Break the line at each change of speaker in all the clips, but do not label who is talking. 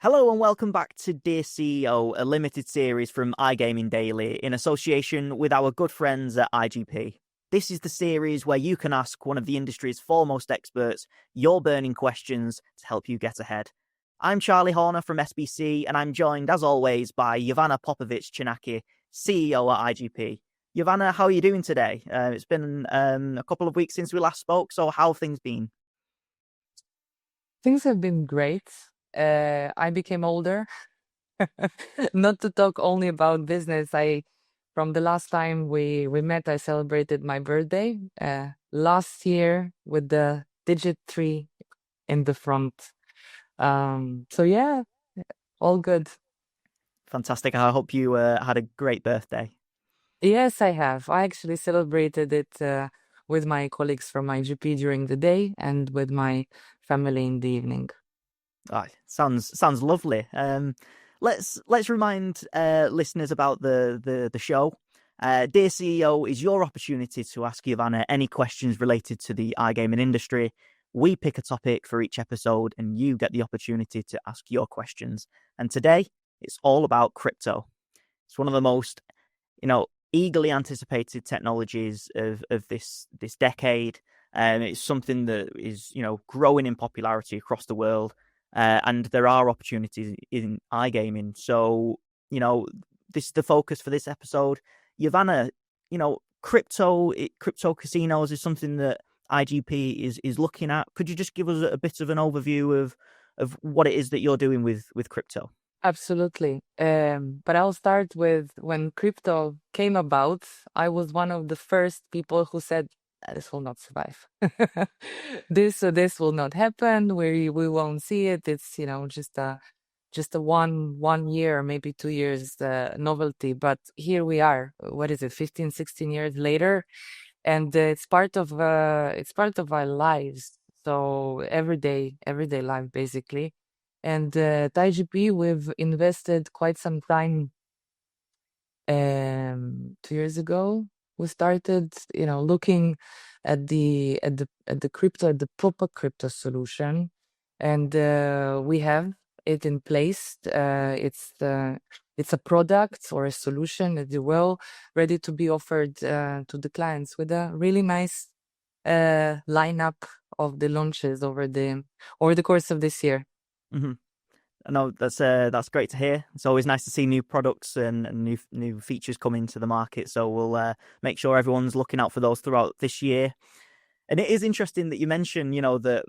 Hello and welcome back to Dearceo, a limited series from iGaming Daily in association with our good friends at IGP. This is the series where you can ask one of the industry's foremost experts your burning questions to help you get ahead. I'm Charlie Horner from SBC and I'm joined as always by Jovana Popovic Canaki, CEO at IGP. Jovana, how are you doing today? It's been a couple of weeks since we last spoke, so how have things been?
Things have been great. I became older. Not to talk only about business. From the last time we met, I celebrated my birthday last year with the digit 3 in the front. So yeah, all good.
Fantastic. I hope you had a great birthday.
Yes, I have. I actually celebrated it with my colleagues from IGP during the day and with my family in the evening.
Oh, sounds lovely. Let's remind listeners about the show. Dear CEO is your opportunity to ask Jovana any questions related to the iGaming industry. We pick a topic for each episode, and you get the opportunity to ask your questions. And today, it's all about crypto. It's one of the most, eagerly anticipated technologies of this decade. It's something that is, growing in popularity across the world. And there are opportunities in iGaming. So, this is the focus for this episode. Jovana, crypto casinos is something that IGP is looking at. Could you just give us a bit of an overview of what it is that you're doing with crypto?
Absolutely. But I'll start with when crypto came about, I was one of the first people who said, this will not survive. This will not happen. We won't see it. It's just a one year, maybe 2 years novelty. But here we are. What is it? 15, 16 years later, and it's part of our lives. So everyday life basically. And at IGP, we've invested quite some time. 2 years ago, we started, looking at the crypto, at the proper crypto solution, and we have it in place. It's a product or a solution, as you will, ready to be offered to the clients with a really nice lineup of the launches over the course of this year.
Mm-hmm. I know that's great to hear. It's always nice to see new products and new features come into the market. So we'll make sure everyone's looking out for those throughout this year. And it is interesting that you mentioned, that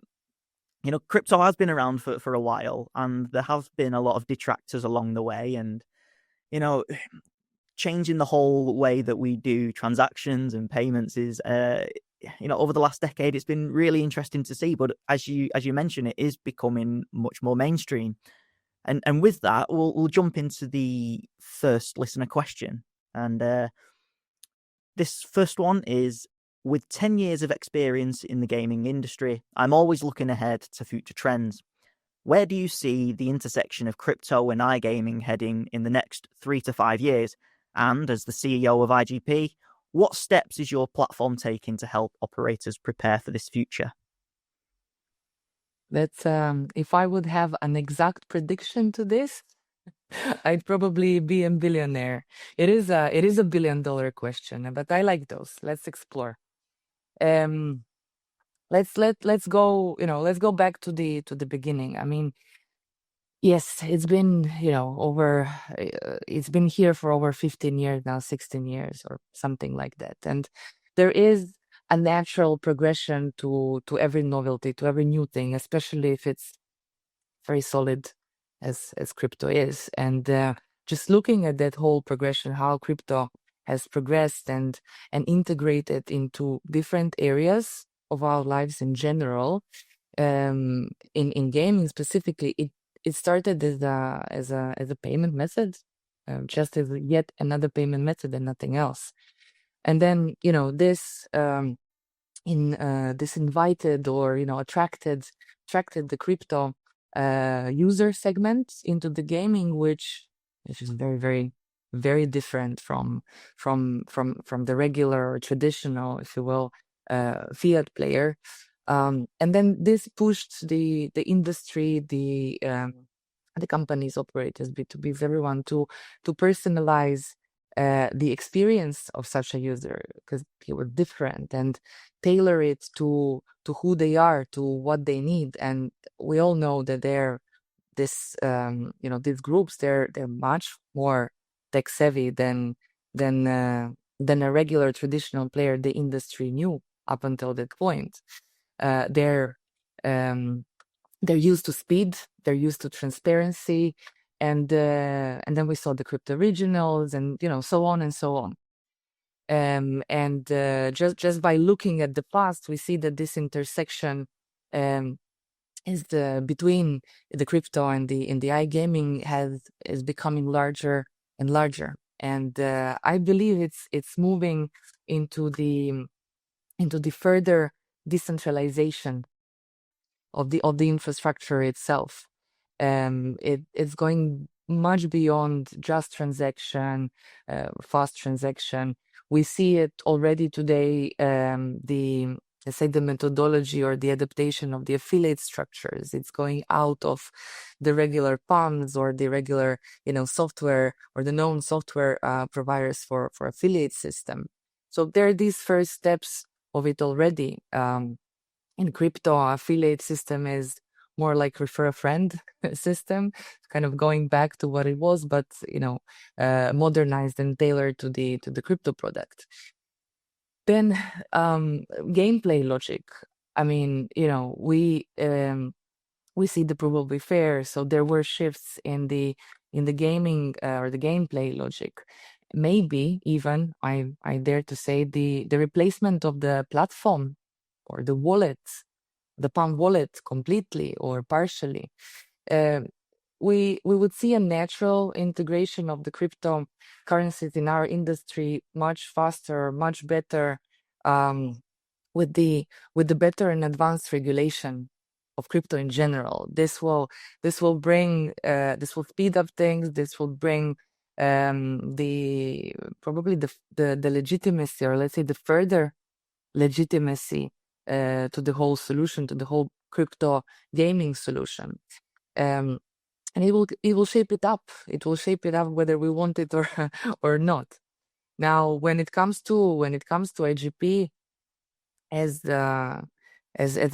crypto has been around for a while, and there have been a lot of detractors along the way, and changing the whole way that we do transactions and payments is over the last decade, it's been really interesting to see. But as you mentioned, it is becoming much more mainstream. And with that, we'll jump into the first listener question. And this first one is, with 10 years of experience in the gaming industry, I'm always looking ahead to future trends. Where do you see the intersection of crypto and iGaming heading in the next 3 to 5 years? And as the CEO of IGP, what steps is your platform taking to help operators prepare for this future?
That's if I would have an exact prediction to this, I'd probably be a billionaire. It is a $1 billion question, but I like those. Let's explore. Let's go back to the beginning. I mean, yes, it's been it's been here for over 15 years now, 16 years or something like that, and there is a natural progression to every novelty, to every new thing, especially if it's very solid as crypto is. And just looking at that whole progression, how crypto has progressed and integrated into different areas of our lives in general, in gaming specifically, it started as a payment method, just as yet another payment method and nothing else. And then this this invited or attracted the crypto user segment into the gaming, which is very, very, very different from the regular or traditional, if you will, fiat player. And then this pushed the industry, the the companies, operators, B2Bs, everyone to personalize the experience of such a user, because it was different, and tailor it to who they are, to what they need. And we all know that these groups, they're much more tech savvy than a regular traditional player the industry knew up until that point. They're used to speed, they're used to transparency, and then we saw the crypto regionals, and so on and so on. And just by looking at the past, we see that this intersection is between the crypto and the iGaming is becoming larger and larger. And I believe it's moving into the further decentralization of the infrastructure itself. It's going much beyond just transaction, fast transaction. We see it already today. Let's say the methodology or the adaptation of the affiliate structures. It's going out of the regular PAMs or the regular, software or the known software providers for affiliate system. So there are these first steps of it already. In crypto, affiliate system is more like refer a friend system, kind of going back to what it was, but modernized and tailored to the crypto product. Then gameplay logic. I mean, we see the proof will be fair. So there were shifts in the gaming or the gameplay logic. Maybe even I dare to say the replacement of the platform or the wallet, the Palm wallet completely or partially. We would see a natural integration of the cryptocurrencies in our industry much faster, much better, with the better and advanced regulation of crypto in general. This will speed up things. This will bring probably the legitimacy, or let's say the further legitimacy to the whole solution, to the whole crypto gaming solution. And it will shape it up. It will shape it up whether we want it or or not. Now, when it comes to IGP, as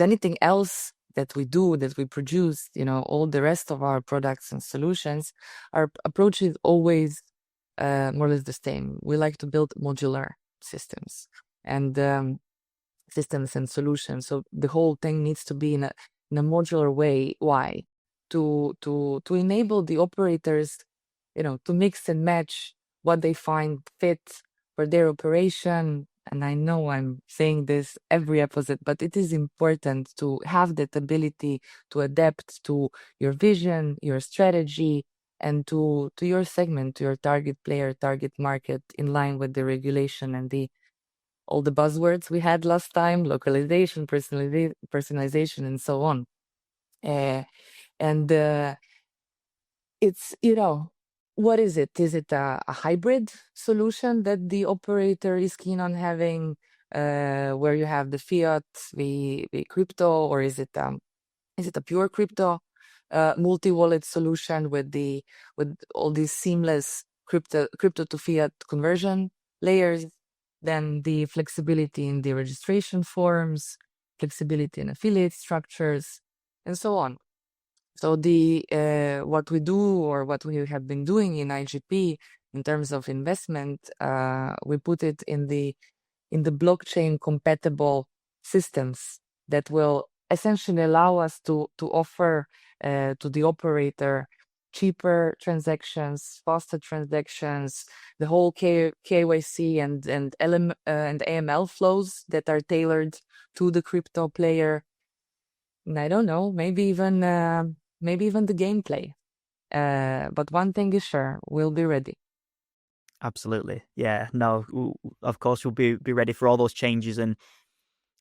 anything else that we do, that we produce, all the rest of our products and solutions, our approach is always more or less the same. We like to build modular systems and solutions. So the whole thing needs to be in a modular way. Why? To enable the operators, to mix and match what they find fit for their operation. And I know I'm saying this every episode, but it is important to have that ability to adapt to your vision, your strategy, and to your segment, to your target player, target market, in line with the regulation and all the buzzwords we had last time: localization, personalization, and so on. And it's, what is it? Is it a hybrid solution that the operator is keen on having, where you have the fiat, the crypto, or is it a pure crypto multi-wallet solution with all these seamless crypto to fiat conversion layers? Then the flexibility in the registration forms, flexibility in affiliate structures, and so on. So what we do, or what we have been doing in IGP in terms of investment, we put it in the blockchain compatible systems that will essentially allow us to offer to the operator cheaper transactions, faster transactions, the whole KYC and AML flows that are tailored to the crypto player. And I don't know, maybe even the gameplay. But one thing is sure, we'll be ready.
Absolutely. Yeah. No, of course we'll be ready for all those changes. And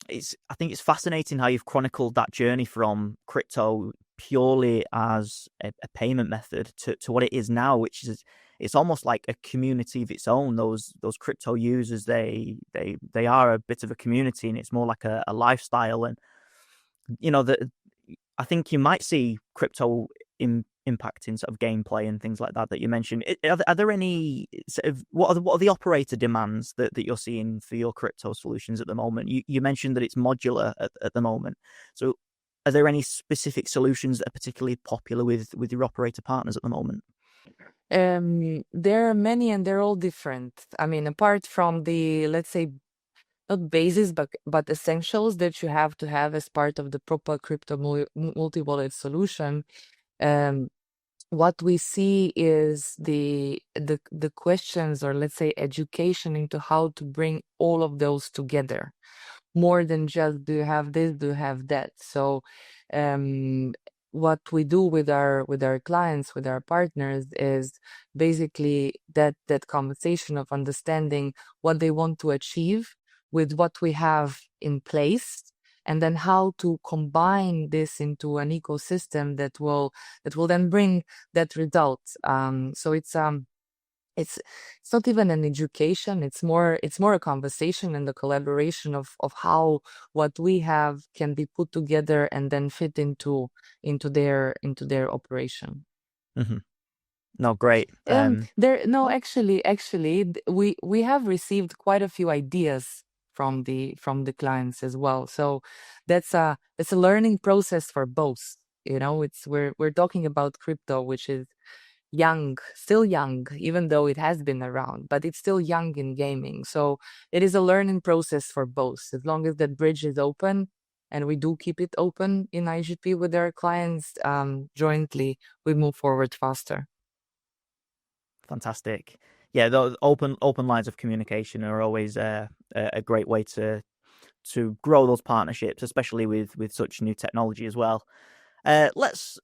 I think it's fascinating how you've chronicled that journey from crypto purely as a payment method to what it is now, which is, it's almost like a community of its own. Those crypto users, they are a bit of a community, and it's more like a lifestyle. And I think you might see crypto impacting sort of gameplay and things like that you mentioned. Are there any sort of what are the operator demands that you're seeing for your crypto solutions at the moment? You mentioned that it's modular at the moment. So are there any specific solutions that are particularly popular with your operator partners at the moment?
There are many and they're all different. I mean, apart from the, let's say, not basis, but essentials that you have to have as part of the proper crypto multi-wallet solution, um, what we see is the questions, or let's say education into how to bring all of those together, more than just do you have this, do you have that. So what we do with our clients, with our partners, is basically that conversation of understanding what they want to achieve with what we have in place, and then how to combine this into an ecosystem that will then bring that result. So it's not even an education, it's more a conversation and the collaboration of how what we have can be put together and then fit into their operation.
Mm-hmm. No, great.
Actually, we have received quite a few ideas from the clients as well. So that's a learning process for both. It's we're talking about crypto, which is still young, even though it has been around, but it's still young in gaming. So it is a learning process for both. As long as that bridge is open, and we do keep it open in IGP with our clients, jointly, we move forward faster.
Fantastic. Yeah, those open lines of communication are always a great way to grow those partnerships, especially with such new technology as well. Let's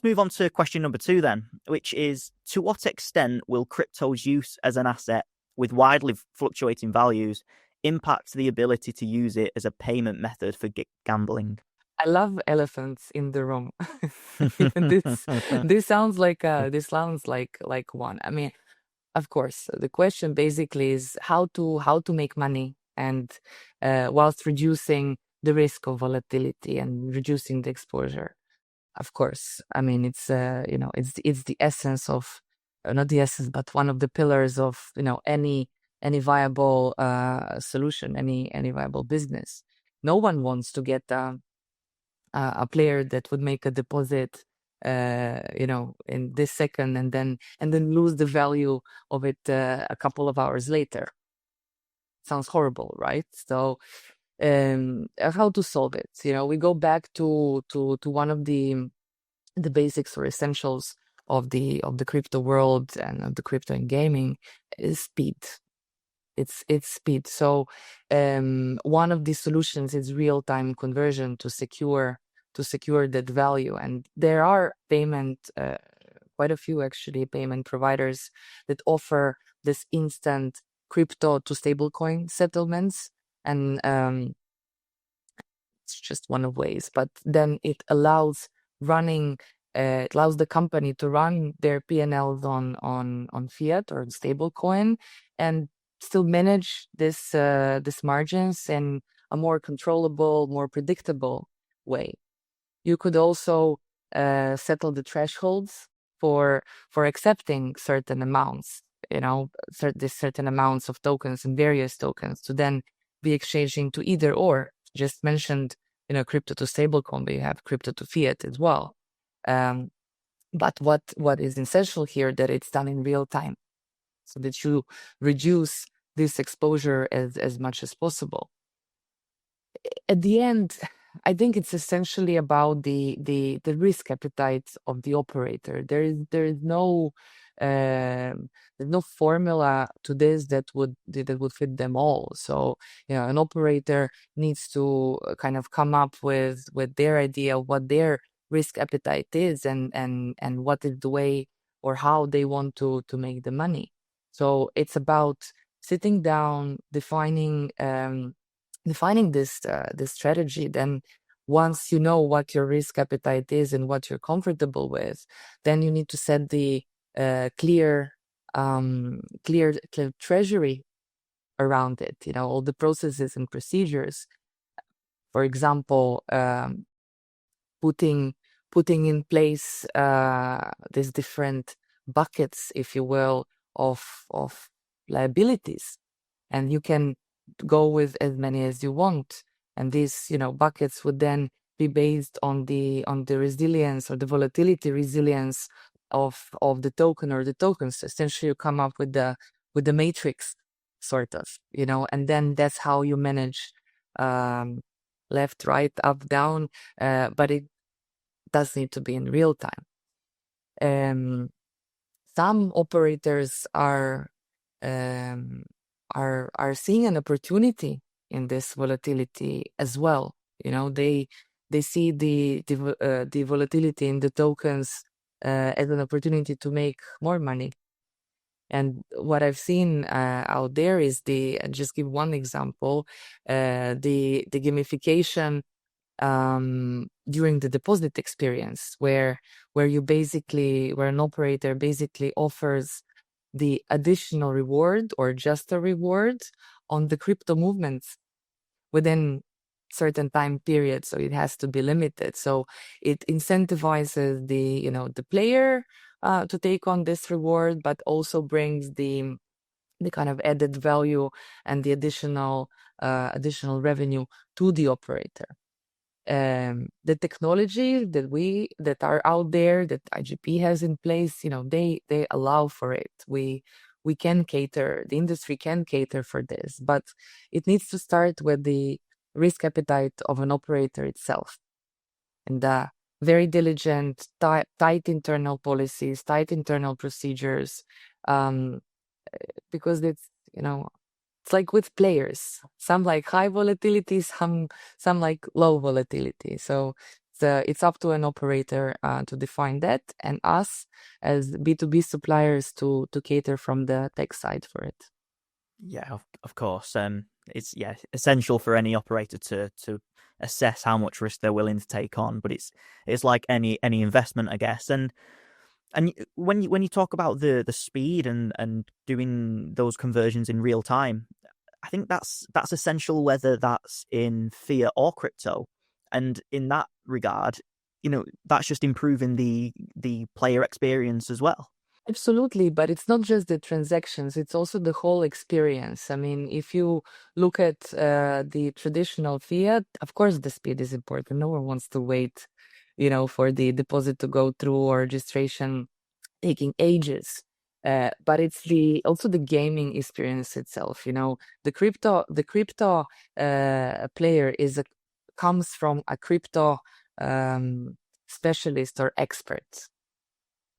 move on to question number 2 then, which is, to what extent will crypto's use as an asset with widely fluctuating values impact the ability to use it as a payment method for gambling?
I love elephants in the room. This sounds like one. I mean, of course, the question basically is how to make money, and whilst reducing the risk of volatility and reducing the exposure. Of course, I mean it's the essence of, not the essence, but one of the pillars of any viable solution, any viable business. No one wants to get a player that would make a deposit in this second, and then lose the value of it a couple of hours later. Sounds horrible, right? So how to solve it? We go back to one of the basics or essentials of the crypto world and of the crypto and gaming, is speed. It's speed. So one of the solutions is real-time conversion to secure that value. And there are quite a few actually payment providers that offer this instant crypto to stablecoin settlements, and it's just one of ways. But then it allows the company to run their P&Ls on fiat or stablecoin, and still manage this margins in a more controllable, more predictable way. You could also settle the thresholds for accepting certain amounts, certain amounts of tokens and various tokens to then be exchanged into either or. Just mentioned, crypto to stablecoin, but you have crypto to fiat as well. But what is essential here, that it's done in real time, so that you reduce this exposure as much as possible. At the end, I think it's essentially about the risk appetite of the operator. There is no there's no formula to this that would fit them all. So an operator needs to kind of come up with their idea of what their risk appetite is, and what is the way or how they want to make the money. So it's about sitting down, defining this strategy. Then once you know what your risk appetite is and what you're comfortable with, then you need to set the clear treasury around it, all the processes and procedures. For example, putting putting in place these different buckets, if you will, of liabilities, and you can go with as many as you want. And these, buckets would then be based on the resilience or the volatility resilience of the token or the tokens. Essentially, you come up with the matrix, sort of, and then that's how you manage left, right, up, down. But it does need to be in real time. Some operators um, are seeing an opportunity in this volatility as well. They see the volatility in the tokens as an opportunity to make more money. And what I've seen out there is just give one example, the gamification during the deposit experience, where an operator basically offers the additional reward or just a reward on the crypto movements within certain time period, so it has to be limited. So it incentivizes the player to take on this reward, but also brings the kind of added value and the additional revenue to the operator. The technology that are out there, that IGP has in place, they allow for it. We can cater, the industry can cater for this, but it needs to start with the risk appetite of an operator itself, and very diligent, tight internal policies, tight internal procedures, because it's like with players. Some like high volatility, some like low volatility. So it's up to an operator to define that, and us as B2B suppliers to cater from the tech side for it.
Yeah, of course. It's essential for any operator to assess how much risk they're willing to take on. But it's like any investment, I guess. And when you talk about the speed and doing those conversions in real time, I think that's essential, whether that's in fiat or crypto. And in that regard, that's just improving the player experience as well.
Absolutely, but it's not just the transactions, it's also the whole experience. I mean, if you look at the traditional fiat, of course, the speed is important. No one wants to wait, for the deposit to go through or registration taking ages. But it's also the gaming experience itself. The crypto player comes from a crypto specialist or expert.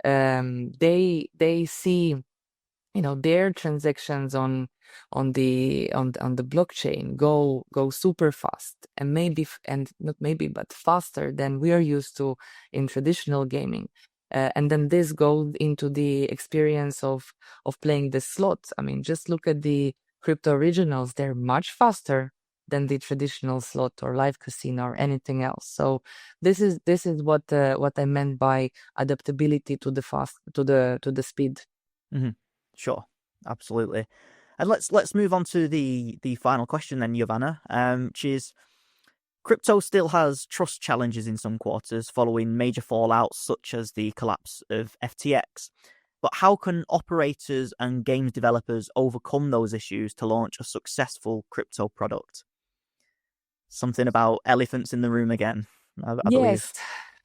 They see their transactions on the blockchain go super fast, and not maybe but faster than we are used to in traditional gaming. And then this goes into the experience of playing the slots. I mean, just look at the crypto originals; they're much faster than the traditional slot or live casino or anything else. So this is what I meant by adaptability to the speed.
Mm-hmm. Sure, absolutely. And let's move on to the final question then, Jovana, which is: crypto still has trust challenges in some quarters following major fallouts such as the collapse of FTX. But how can operators and games developers overcome those issues to launch a successful crypto product? Something about elephants in the room again, I believe.
Yes.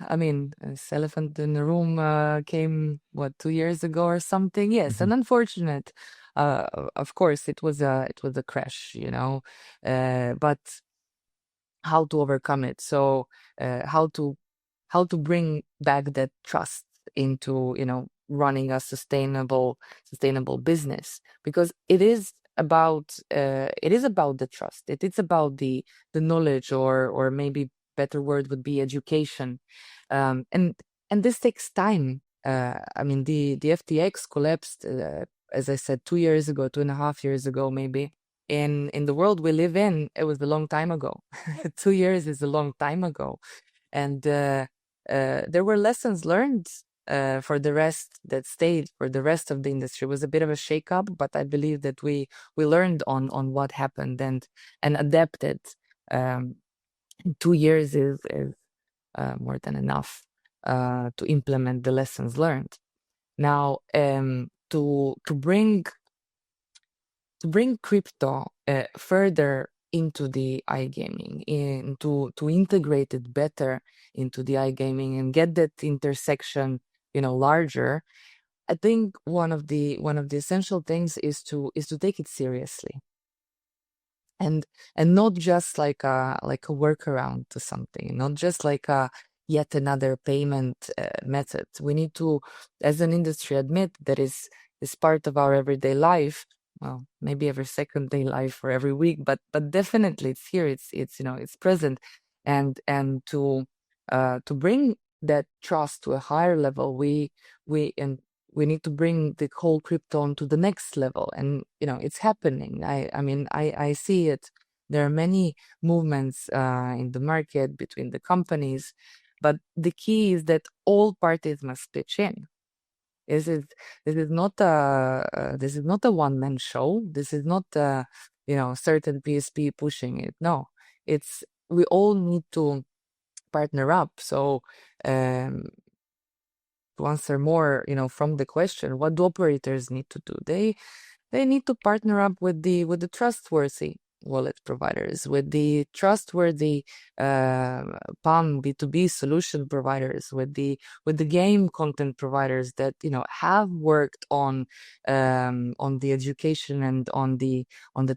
I mean, this elephant in the room came, 2 years ago or something? Yes,
Mm-hmm.
and unfortunate. Of course, it was a crash, but how to overcome it? So, how to bring back that trust into running a sustainable business, because it is about the trust. It is about the knowledge, or maybe better word would be education, and this takes time. I mean, the FTX collapsed, as I said, 2 years ago, 2.5 years ago, maybe. In the world we live in, it was a long time ago. 2 years is a long time ago, and there were lessons learned for the rest that stayed for the rest of the industry. It was a bit of a shakeup, but I believe that we learned on what happened and adapted. 2 years is more than enough. to implement the lessons learned. Now, to bring crypto further into the iGaming, to integrate it better into the iGaming and get that intersection, larger. I think one of the essential things is to take it seriously, and not just like a workaround to something, not just like a yet another payment method. We need to, as an industry, admit that is part of our everyday life. Well, maybe every second day life or every week, but definitely it's here. It's present, and to bring that trust to a higher level, we need to bring the whole crypto onto the next level, and it's happening. I mean, I see it. There are many movements in the market between the companies, but the key is that all parties must pitch in. This is not a one-man show. This is not certain PSP pushing it. No, it's we all need to partner up. So to answer more, from the question, what do operators need to do? They need to partner up with the trustworthy wallet providers, with the trustworthy PAM B2B solution providers, with the game content providers that have worked on the education and on the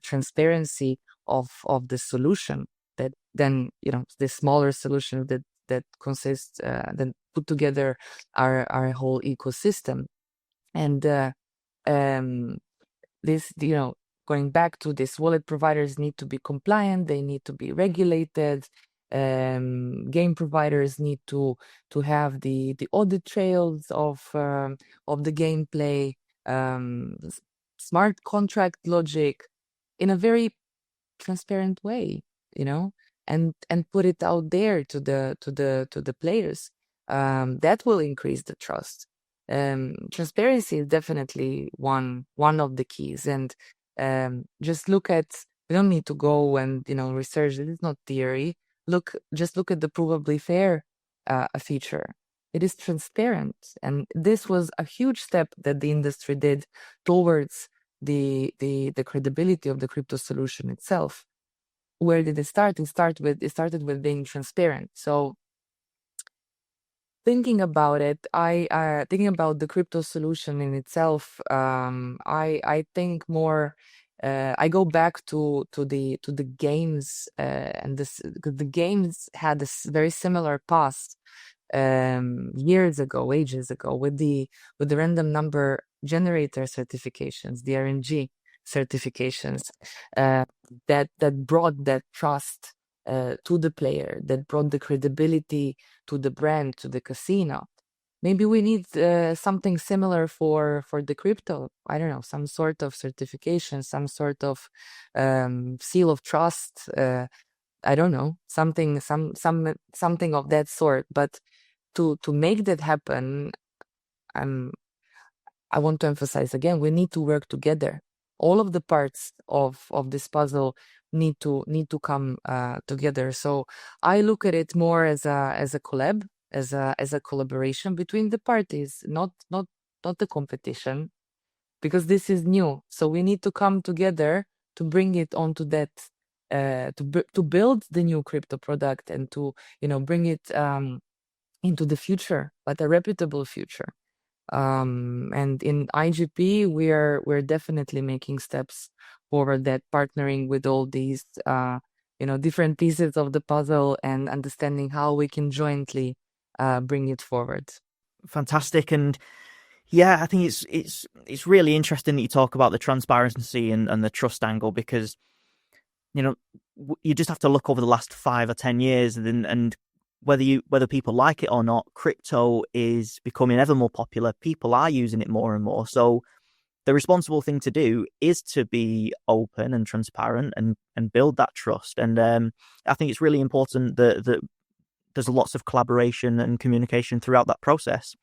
transparency of the solution. That then the smaller solution that consists then put together our whole ecosystem. And this, going back to this, wallet providers need to be compliant, they need to be regulated. Game providers need to have the audit trails of the gameplay, smart contract logic in a very transparent way, and put it out there to the players. That will increase the trust. Transparency is definitely one of the keys, and just look at. We don't need to go and research. It is not theory. Just look at the provably fair feature. It is transparent, and this was a huge step that the industry did towards the credibility of the crypto solution itself. Where did it start? It started with being transparent. So thinking about it, thinking about the crypto solution in itself, I think more. I go back to the games, and this, because the games had this very similar past years ago, ages ago, with the random number generator certifications, the RNG certifications, that brought that trust to the player, that brought the credibility to the brand, to the casino. Maybe we need something similar for the crypto. I don't know, some sort of certification, some sort of seal of trust. I don't know, something of that sort. But to make that happen, I want to emphasize again, we need to work together. All of the parts of this puzzle need to come together. So I look at it more as a collab, as a collaboration between the parties, not a competition, because this is new. So we need to come together to bring it onto that, to build the new crypto product, and to bring it into the future, but a reputable future. And in IGP, we're definitely making steps forward, that partnering with all these different pieces of the puzzle and understanding how we can jointly bring it forward.
Fantastic. And yeah, I think it's really interesting that you talk about the transparency and the trust angle, because you just have to look over the last 5 or 10 years, and whether people like it or not, crypto is becoming ever more popular. People are using it more and more. So the responsible thing to do is to be open and transparent and build that trust. And I think it's really important that there's lots of collaboration and communication throughout that process.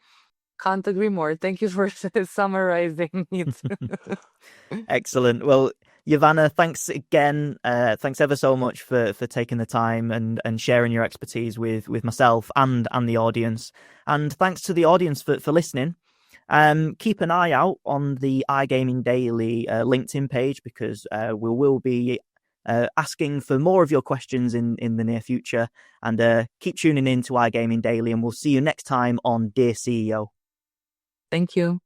Can't agree more. Thank you for summarizing it.
Excellent. Well, Jovana, thanks again. Thanks ever so much for taking the time and sharing your expertise with myself and the audience. And thanks to the audience for listening. Keep an eye out on the iGaming Daily LinkedIn page, because we will be asking for more of your questions in the near future. And keep tuning in to iGaming Daily, and we'll see you next time on Dear CEO.
Thank you.